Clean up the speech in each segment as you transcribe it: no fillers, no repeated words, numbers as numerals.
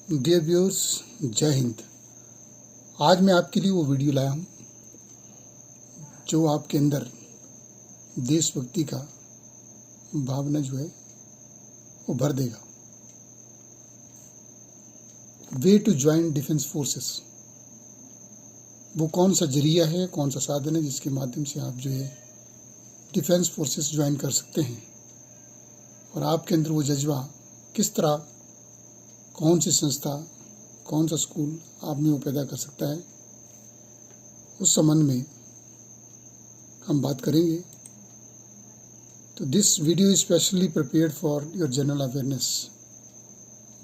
Dear viewers, जय हिंद। आज मैं आपके लिए वो वीडियो लाया हूँ जो आपके अंदर देशभक्ति का भावना जो है वो भर देगा। Way to join defence forces, वो कौन सा जरिया है, कौन सा साधन है जिसके माध्यम से आप जो है डिफेंस फोर्सेस ज्वाइन कर सकते हैं, और आपके अंदर वो जज्बा किस तरह, कौन सी संस्था, कौन सा स्कूल आप में वो पैदा कर सकता है, उस संबंध में हम बात करेंगे। तो this video is specially prepared for your general awareness.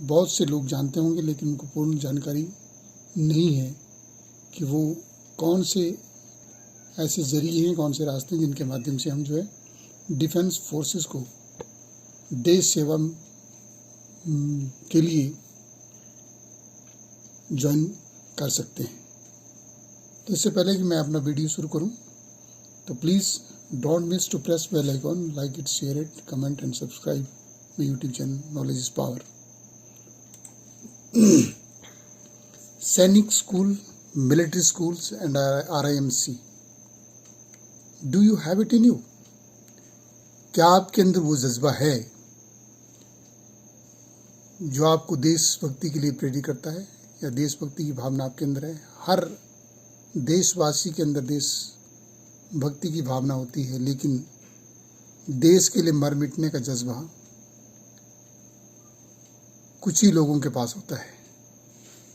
बहुत से लोग जानते होंगे लेकिन उनको पूर्ण जानकारी नहीं है कि वो कौन से ऐसे जरिए हैं, कौन से रास्ते हैं जिनके माध्यम से हम जो है डिफेंस फोर्सेस को देश सेवा के लिए ज्वाइन कर सकते हैं। तो इससे पहले कि मैं अपना वीडियो शुरू करूं, तो please don't miss to press bell icon, like it, share it, comment and subscribe my YouTube channel knowledge is power. Sainik school, military schools and RIMC, do you have it in you? क्या आपके अंदर वो जज्बा है जो आपको देशभक्ति के लिए प्रेरित करता है, या देशभक्ति की भावना आपके अंदर है? हर देशवासी के अंदर देशभक्ति की भावना होती है, लेकिन देश के लिए मर मिटने का जज्बा कुछ ही लोगों के पास होता है।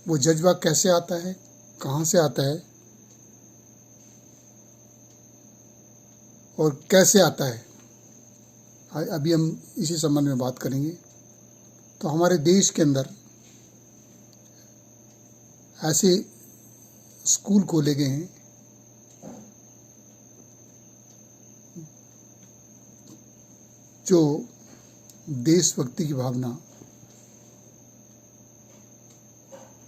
वो जज्बा कैसे आता है, कहाँ से आता है और कैसे आता है, अभी हम इसी संबंध में बात करेंगे। तो हमारे देश के अंदर ऐसे स्कूल खोले गए हैं जो देशभक्ति की भावना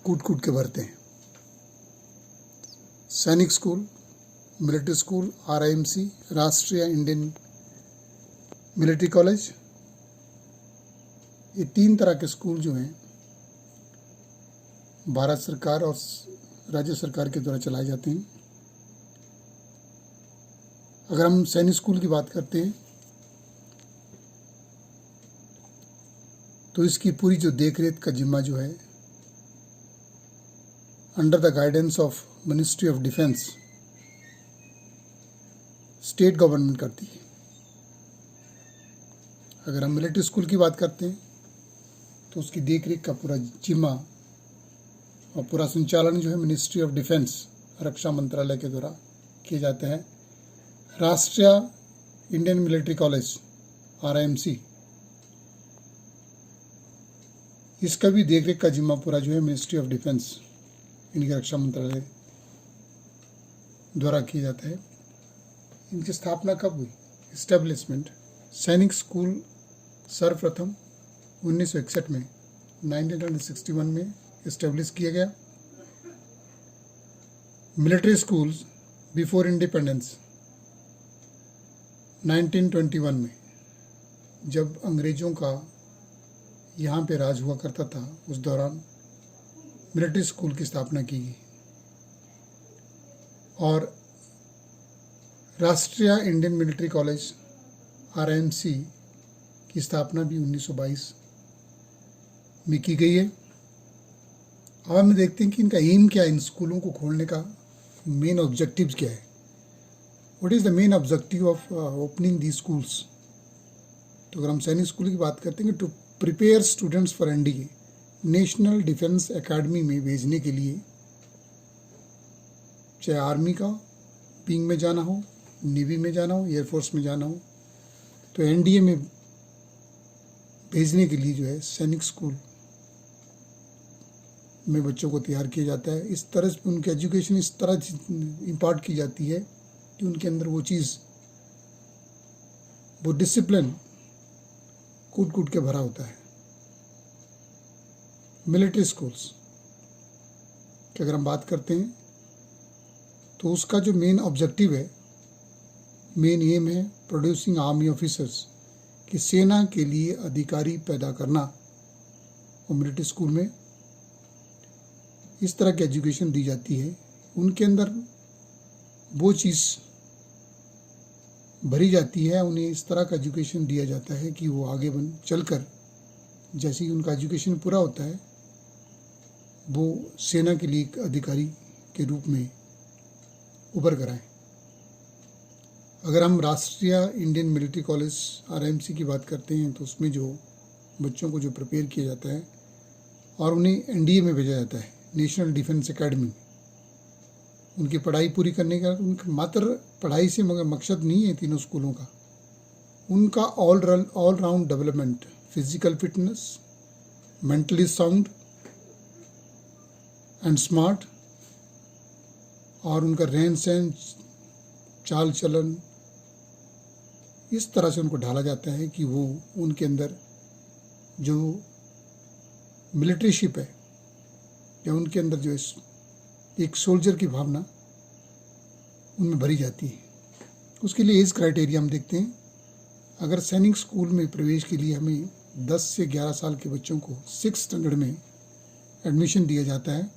कूट कूट के भरते हैं। सैनिक स्कूल, मिलिट्री स्कूल, RIMC, राष्ट्रीय इंडियन मिलिट्री कॉलेज, ये 3 तरह के स्कूल जो हैं भारत सरकार और राज्य सरकार के द्वारा चलाए जाते हैं। अगर हम सैनिक स्कूल की बात करते हैं तो इसकी पूरी जो देखरेख का जिम्मा जो है under the guidance of ministry of defence state government करती है। अगर हम मिलिट्री स्कूल की बात करते हैं तो उसकी देखरेख का पूरा जिम्मा और पूरा संचालन जो है मिनिस्ट्री ऑफ डिफेंस, रक्षा मंत्रालय के द्वारा किया जाता है। राष्ट्रीय इंडियन मिलिट्री कॉलेज RIMC, इसका भी देखरेख का जिम्मा पूरा जो है मिनिस्ट्री ऑफ डिफेंस, इनके रक्षा मंत्रालय द्वारा किया जाता है। इनकी स्थापना कब हुई? इस्टेब्लिशमेंट, सैनिक स्कूल सर्वप्रथम 1961 में 1961 में इस्टेब्लिश किया गया। मिलिट्री स्कूल्स बिफोर इंडिपेंडेंस 1921 में, जब अंग्रेज़ों का यहाँ पे राज हुआ करता था, उस दौरान मिलिट्री स्कूल की स्थापना की गई। और राष्ट्रीय इंडियन मिलिट्री कॉलेज RIMC की स्थापना भी 1922 में की गई है। अब हम देखते हैं कि इनका एम क्या है, इन स्कूलों को खोलने का मेन ऑब्जेक्टिव्स क्या है। What is the main objective of opening the schools? तो अगर हम सैनिक स्कूल की बात करते हैं, to prepare students for NDA, national defence academy में भेजने के लिए, चाहे आर्मी का विंग में जाना हो, नेवी में जाना हो, एयरफोर्स में जाना हो, तो NDA में भेजने के लिए जो है सैनिक स्कूल में बच्चों को तैयार किया जाता है। इस तरह से उनकी एजुकेशन इस तरह इम्पार्ट की जाती है कि उनके अंदर वो चीज़, वो डिसिप्लिन कूट कूट के भरा होता है। मिलिट्री स्कूल्स की अगर हम बात करते हैं तो उसका जो मेन ऑब्जेक्टिव है, मेन एम है प्रोड्यूसिंग आर्मी ऑफिसर्स, कि सेना के लिए अधिकारी पैदा करना। वो मिलिट्री स्कूल में इस तरह की एजुकेशन दी जाती है, उनके अंदर वो चीज़ भरी जाती है, उन्हें इस तरह का एजुकेशन दिया जाता है कि वो आगे चलकर जैसे ही उनका एजुकेशन पूरा होता है वो सेना के लिए एक अधिकारी के रूप में उभर कर आए। अगर हम राष्ट्रीय इंडियन मिलिट्री कॉलेज RIMC की बात करते हैं तो उसमें जो बच्चों को जो प्रिपेयर किया जाता है और उन्हें NDA में भेजा जाता है, नेशनल डिफेंस एकेडमी, उनकी पढ़ाई पूरी करने का उनका मात्र पढ़ाई से मगर मकसद नहीं है तीनों स्कूलों का, उनका all round development, physical fitness, mentally sound and smart, और उनका रहन सहन, चाल चलन, इस तरह से उनको ढाला जाता है कि वो उनके अंदर जो मिलिट्रीशिप है या उनके अंदर जो एक सोल्जर की भावना उनमें भरी जाती है। उसके लिए एज क्राइटेरिया हम देखते हैं। अगर सैनिक स्कूल में प्रवेश के लिए हमें 10 से 11 साल के बच्चों को 6th स्टैंडर्ड में एडमिशन दिया जाता है।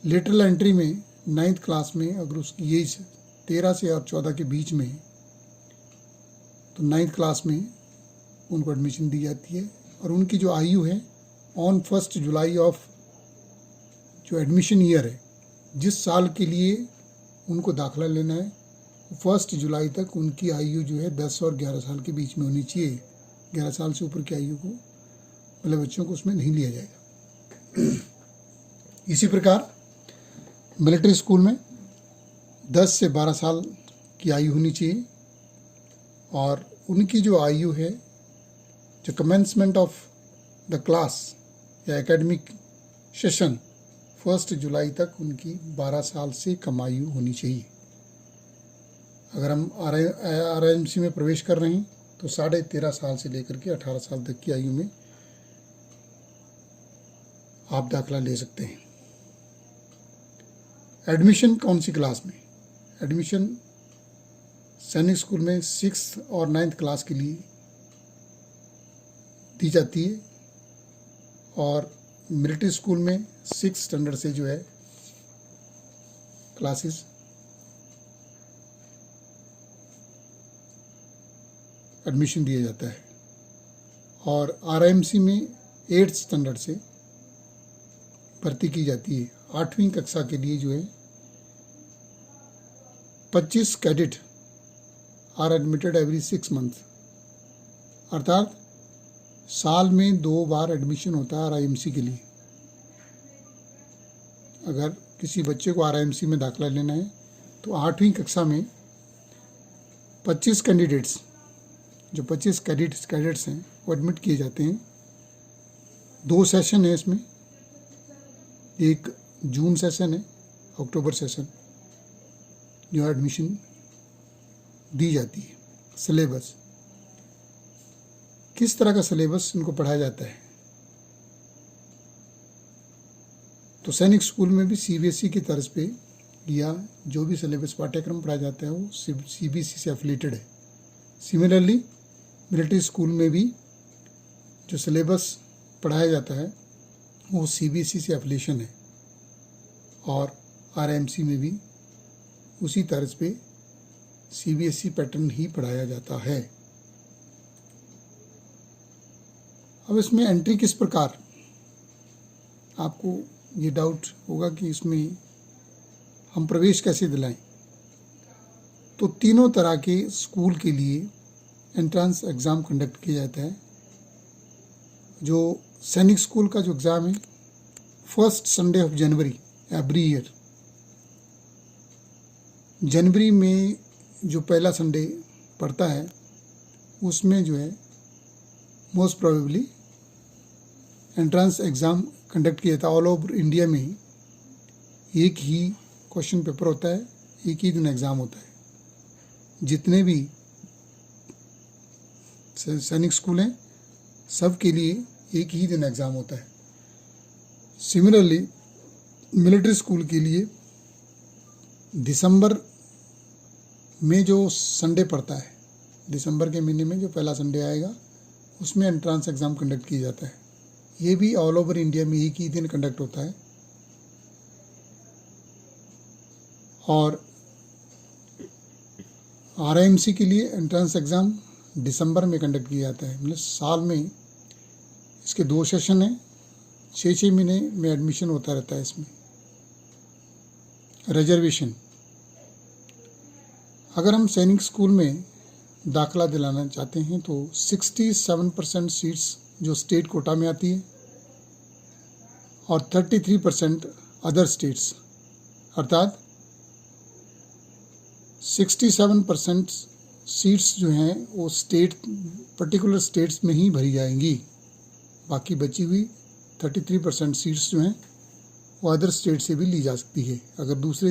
लेटरल एंट्री में 9th क्लास में अगर उसकी एज 13 से और 14 के बीच में है तो 9th क्लास में उनको एडमिशन दी जाती है, और उनकी जो आयु है ऑन 1 जुलाई ऑफ जो एडमिशन ईयर है, जिस साल के लिए उनको दाखिला लेना है 1 जुलाई तक उनकी आयु जो है 10 और 11 साल के बीच में होनी चाहिए। 11 साल से ऊपर की आयु को मतलब बच्चों को उसमें नहीं लिया जाएगा। इसी प्रकार मिलिट्री स्कूल में 10 से 12 साल की आयु होनी चाहिए, और उनकी जो आयु है, जो कमेंसमेंट ऑफ द क्लास या एकेडमिक सेशन 1 जुलाई तक उनकी 12 साल से कम आयु होनी चाहिए। अगर हम RIMC में प्रवेश कर रहे हैं तो 13.5 साल से लेकर के 18 साल तक की आयु में आप दाखिला ले सकते हैं। एडमिशन कौन सी क्लास में? एडमिशन सैनिक स्कूल में 6th और 9th क्लास के लिए दी जाती है, और मिलिट्री स्कूल में 6th स्टैंडर्ड से जो है क्लासेस एडमिशन दिया जाता है, और RIMC में 8th स्टैंडर्ड से भर्ती की जाती है। 8वीं कक्षा के लिए जो है 25 cadet are admitted every 6 month, अर्थात साल में 2 बार एडमिशन होता है RIMC के लिए। अगर किसी बच्चे को RIMC में दाखिला लेना है तो 8वीं कक्षा में 25 कैंडिडेट्स, जो 25 कैडेट्स हैं वो एडमिट किए जाते हैं। 2 सेशन है इसमें, एक जून सेशन है, अक्टूबर सेशन, जो एडमिशन दी जाती है। सिलेबस, किस तरह का सिलेबस इनको पढ़ाया जाता है? तो सैनिक स्कूल में भी CBSE की तर्ज पे या जो भी सिलेबस पाठ्यक्रम पढ़ाया जाता है वो CBSE से एफिलेटेड है। सिमिलरली मिलिट्री स्कूल में भी जो सिलेबस पढ़ाया जाता है वो CBSE से एफिलेशन है, और RIMC में भी उसी तर्ज पे CBSE पैटर्न ही पढ़ाया जाता है। अब इसमें एंट्री किस प्रकार, आपको ये डाउट होगा कि इसमें हम प्रवेश कैसे दिलाएं। तो तीनों तरह के स्कूल के लिए एंट्रेंस एग्ज़ाम कंडक्ट किया जाता है। जो सैनिक स्कूल का जो एग्ज़ाम है 1st Sunday of January every year, जनवरी में जो पहला संडे पड़ता है उसमें जो है most probably entrance exam conduct किया जाता है। ऑल ओवर इंडिया में एक ही क्वेश्चन पेपर होता है, एक ही दिन एग्ज़ाम होता है। जितने भी सैनिक स्कूल हैं सब के लिए एक ही दिन एग्ज़ाम होता है। सिमिलरली मिलिट्री स्कूल के लिए दिसंबर में जो संडे पड़ता है, दिसंबर के महीने में जो पहला संडे आएगा उसमें एंट्रेंस एग्ज़ाम कंडक्ट किया जाता है। ये भी ऑल ओवर इंडिया में एक ही दिन कंडक्ट होता है, और RIMC के लिए एंट्रेंस एग्ज़ाम दिसंबर में कंडक्ट किया जाता है। मतलब साल में इसके 2 सेशन हैं, 6-6 महीने में एडमिशन होता रहता है इसमें। रिजर्वेशन, अगर हम सैनिक स्कूल में दाखिला दिलाना चाहते हैं तो 67% सीट्स जो स्टेट कोटा में आती है और 33% अदर स्टेट्स, अर्थात 67% सीट्स जो हैं वो स्टेट पर्टिकुलर स्टेट्स में ही भरी जाएंगी। बाकी बची हुई 33% सीट्स जो हैं वो अदर स्टेट से भी ली जा सकती है। अगर दूसरे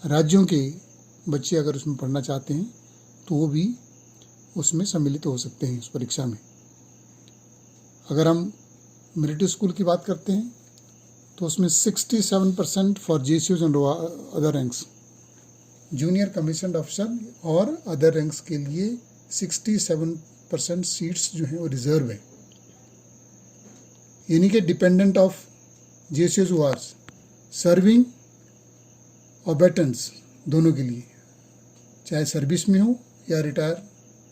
राज्यों के बच्चे अगर उसमें पढ़ना चाहते हैं तो वो भी उसमें सम्मिलित हो सकते हैं उस परीक्षा में। अगर हम मिलिट्री स्कूल की बात करते हैं तो उसमें 67% for JCOs and other ranks, junior commission officer और अदर रैंक्स के लिए 67% सीट्स जो हैं वो रिजर्व है। यानी कि dependent of JCOs who are serving और वेटरन्स दोनों के लिए, चाहे सर्विस में हो या रिटायर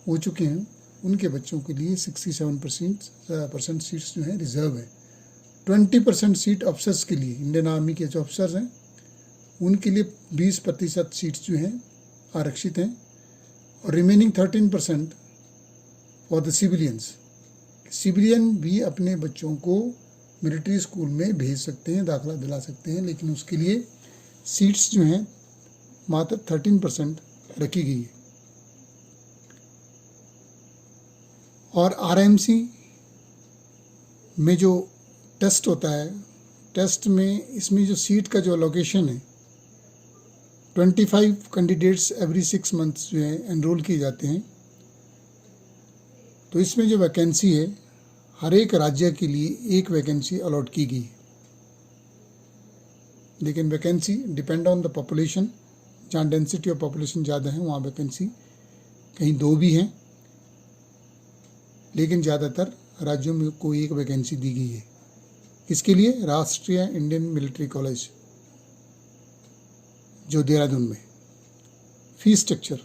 हो चुके हैं, उनके बच्चों के लिए 67% सीट्स जो हैं रिजर्व है। 20% सीट अफसर्स के लिए, इंडियन आर्मी के जो अफसर्स हैं उनके लिए 20% सीट्स जो हैं आरक्षित हैं और remaining 13% for the civilians. Civilian भी अपने बच्चों को मिलिट्री स्कूल में भेज सकते हैं, दाखिला दिला सकते हैं, लेकिन उसके लिए सीट्स जो हैं मात्र 13% रखी गई है। और RIMC में जो टेस्ट होता है, टेस्ट में इसमें जो सीट का जो लोकेशन है, 25 कैंडिडेट्स एवरी 6 मंथ्स जो है एनरोल किए जाते हैं। तो इसमें जो वैकेंसी है हर एक राज्य के लिए एक वैकेंसी अलॉट की गई है, लेकिन vacancy depend on the population. जहाँ डेंसिटी ऑफ पॉपुलेशन ज़्यादा है वहाँ वैकेंसी कहीं 2 भी हैं, लेकिन ज़्यादातर राज्यों में कोई एक वैकेंसी दी गई है। इसके लिए राष्ट्रीय इंडियन मिलिट्री कॉलेज जो देहरादून में। Fees structure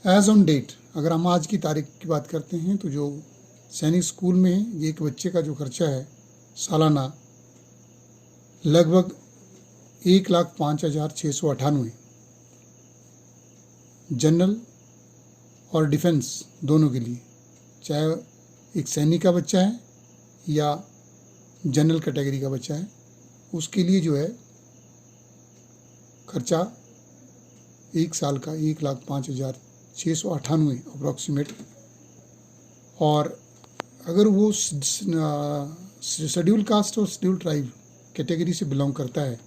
as on date, अगर हम आज की तारीख की बात करते हैं तो जो सैनिक स्कूल में एक बच्चे का जो खर्चा है सालाना लगभग 1,05,698। जनरल और डिफेंस दोनों के लिए, चाहे एक सैनिक का बच्चा है या जनरल कैटेगरी का बच्चा है, उसके लिए जो है खर्चा 1 साल का 1,05,698 अप्रॉक्सीमेट। और अगर वो शेड्यूल कास्ट और शेड्यूल ट्राइब कैटेगरी से बिलोंग करता है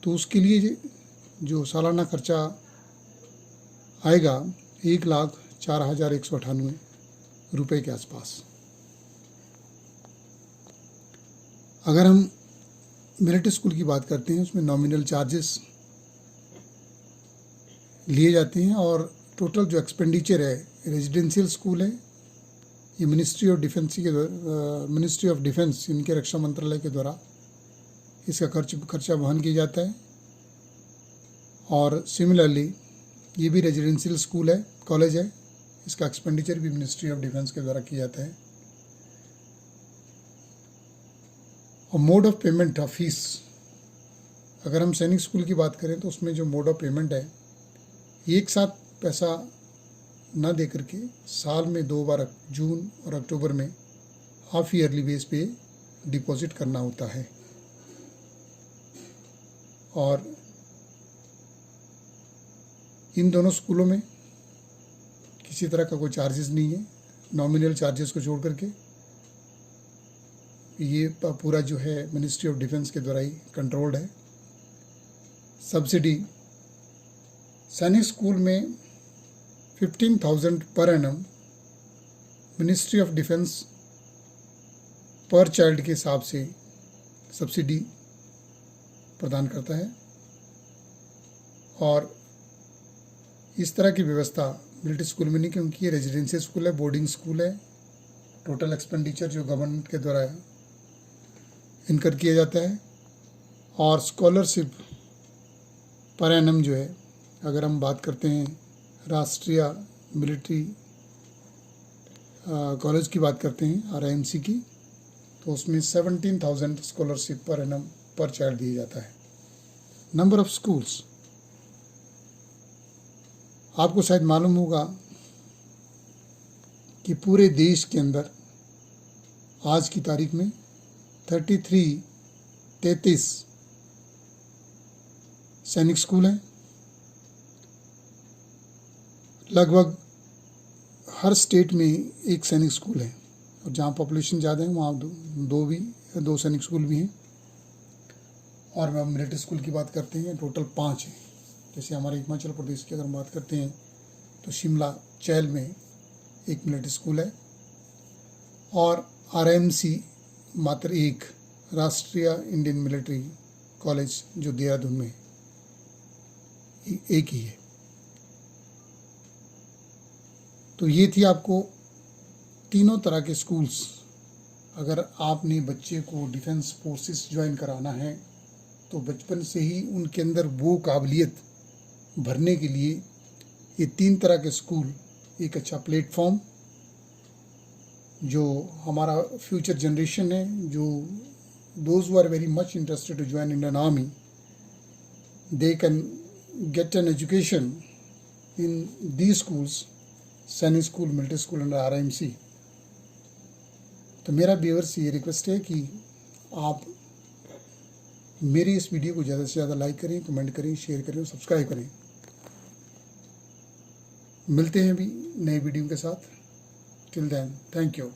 तो उसके लिए जो सालाना खर्चा आएगा 1,04,198 रुपये के आसपास। अगर हम मिलिट्री स्कूल की बात करते हैं उसमें नॉमिनल चार्जेस लिए जाते हैं और टोटल जो एक्सपेंडिचर है, रेजिडेंशियल स्कूल है, ये मिनिस्ट्री ऑफ डिफेंस इनके रक्षा मंत्रालय के द्वारा इसका खर्चा वहन किया जाता है। और सिमिलरली ये भी रेजिडेंशियल स्कूल है, कॉलेज है, इसका एक्सपेंडिचर भी मिनिस्ट्री ऑफ डिफेंस के द्वारा किया जाता है। और mode of payment of fees, अगर हम सैनिक स्कूल की बात करें तो उसमें जो मोड ऑफ पेमेंट है, एक साथ पैसा न दे करके साल में 2 बार जून और अक्टूबर में हाफ ईयरली बेस पे डिपॉजिट करना होता है। और इन दोनों स्कूलों में किसी तरह का कोई चार्जेस नहीं है, नॉमिनल चार्जेस को छोड़ करके ये पूरा जो है मिनिस्ट्री ऑफ डिफेंस के द्वारा ही कंट्रोल्ड है। सब्सिडी सैनिक स्कूल में 15,000 per annum ministry of defence पर चाइल्ड के हिसाब से सब्सिडी प्रदान करता है। और इस तरह की व्यवस्था मिलिट्री स्कूल में नहीं, क्योंकि ये रेजिडेंशियल स्कूल है, बोर्डिंग स्कूल है। टोटल एक्सपेंडिचर जो गवर्नमेंट के द्वारा इनकर किया जाता है। और स्कॉलरशिप पर एनम जो है, अगर हम बात करते हैं राष्ट्रीय मिलिट्री कॉलेज की बात करते हैं RIMC की, तो उसमें 17,000 स्कॉलरशिप पर एनम पर चाइल्ड दिया जाता है। नंबर ऑफ स्कूल्स, आपको शायद मालूम होगा कि पूरे देश के अंदर आज की तारीख में 33 सैनिक स्कूल हैं। लगभग हर स्टेट में एक सैनिक स्कूल है, और जहाँ पॉपुलेशन ज़्यादा है वहाँ दो सैनिक स्कूल भी हैं। और हम मिलिट्री स्कूल की बात करते हैं, टोटल 5 हैं। जैसे हमारे हिमाचल प्रदेश की अगर हम बात करते हैं तो शिमला चैल में एक मिलिट्री स्कूल है, और RIMC मात्र एक राष्ट्रीय इंडियन मिलिट्री कॉलेज जो देहरादून में एक ही है। तो ये थी आपको तीनों तरह के स्कूल्स। अगर आपने बच्चे को डिफेंस फोर्सेस ज्वाइन कराना है तो बचपन से ही उनके अंदर वो काबिलियत भरने के लिए ये 3 तरह के स्कूल एक अच्छा प्लेटफॉर्म, जो हमारा फ्यूचर जनरेशन है, जो those who are very much interested to join Indian army, they can get an education in the schools, Sainik school, military school and RIMC। तो मेरा व्यूअर्स से ये रिक्वेस्ट है कि आप मेरी इस वीडियो को ज़्यादा से ज़्यादा लाइक करें, कमेंट करें, शेयर करें और सब्सक्राइब करें। मिलते हैं भी नए वीडियो के साथ। Till then, thank you.